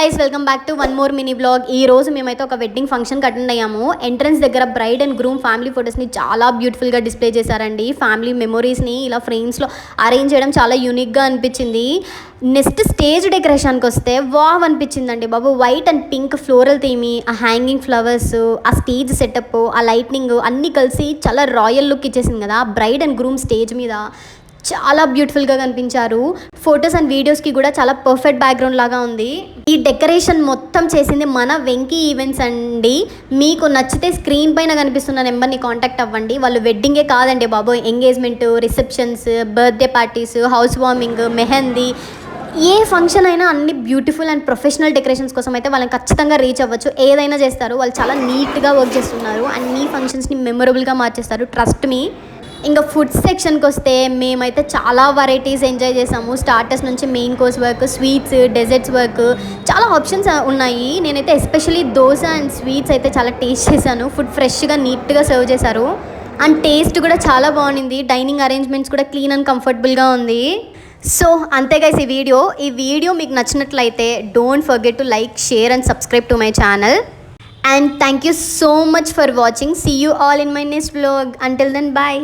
Guys, welcome back to one more mini blog. ఈ రోజు మేమైతే ఒక వెడ్డింగ్ ఫంక్షన్కి అటెండ్ అయ్యాము. ఎంట్రన్స్ దగ్గర బ్రైడ్ అండ్ గ్రూమ్ ఫ్యామిలీ ఫొటోస్ని చాలా బ్యూటిఫుల్గా డిస్ప్లే చేశారండి. ఫ్యామిలీ మెమొరీస్ని ఇలా ఫ్రేమ్స్లో అరేంజ్ చేయడం చాలా యూనిక్గా అనిపించింది. నెక్స్ట్ స్టేజ్ డెకరేషన్కి వస్తే వావ్ అనిపించిందండి బాబు. White and pink floral theme, ఆ హ్యాంగింగ్ ఫ్లవర్స్, ఆ స్టేజ్ సెటప్, ఆ లైట్నింగ్ అన్నీ కలిసి చాలా రాయల్ లుక్ ఇచ్చేసింది కదా. బ్రైడ్ అండ్ గ్రూమ్ స్టేజ్ మీద చాలా బ్యూటిఫుల్గా కనిపించారు. ఫొటోస్ అండ్ వీడియోస్కి కూడా చాలా పర్ఫెక్ట్ బ్యాక్గ్రౌండ్ లాగా ఉంది. ఈ డెకరేషన్ మొత్తం చేసింది మన వెంకీ ఈవెంట్స్ అండి. మీకు నచ్చితే స్క్రీన్ పైన కనిపిస్తున్న నెంబర్ని కాంటాక్ట్ అవ్వండి. వాళ్ళు వెడ్డింగే కాదండి బాబు, engagement, receptions, birthday parties, house warming, mehndi, ఏ ఫంక్షన్ అయినా అన్ని బ్యూటిఫుల్ అండ్ ప్రొఫెషనల్ డెకరేషన్స్ కోసం అయితే వాళ్ళని ఖచ్చితంగా రీచ్ అవ్వచ్చు. ఏదైనా చేస్తారు. వాళ్ళు చాలా నీట్గా వర్క్ చేస్తున్నారు. అన్ని ఫంక్షన్స్ని మెమొరబుల్గా మార్చేస్తారు, ట్రస్ట్ మీ. ఇంకా ఫుడ్ సెక్షన్కి వస్తే మేమైతే చాలా వెరైటీస్ ఎంజాయ్ చేసాము. స్టార్టర్స్ నుంచి మెయిన్ కోర్స్ వరకు, స్వీట్స్, డెజర్ట్స్ వరకు చాలా ఆప్షన్స్ ఉన్నాయి. నేనైతే ఎస్పెషల్లీ దోశ అండ్ స్వీట్స్ అయితే చాలా టేస్ట్ చేశాను. ఫుడ్ ఫ్రెష్గా నీట్గా సర్వ్ చేశారు అండ్ టేస్ట్ కూడా చాలా బాగుంది. డైనింగ్ అరేంజ్మెంట్స్ కూడా క్లీన్ అండ్ కంఫర్టబుల్గా ఉంది. సో అంతే గైస్, ఈ వీడియో మీకు నచ్చినట్లయితే don't forget to like, share and subscribe to my channel. And thank you so much for watching. See you all in my next vlog. Until then, bye.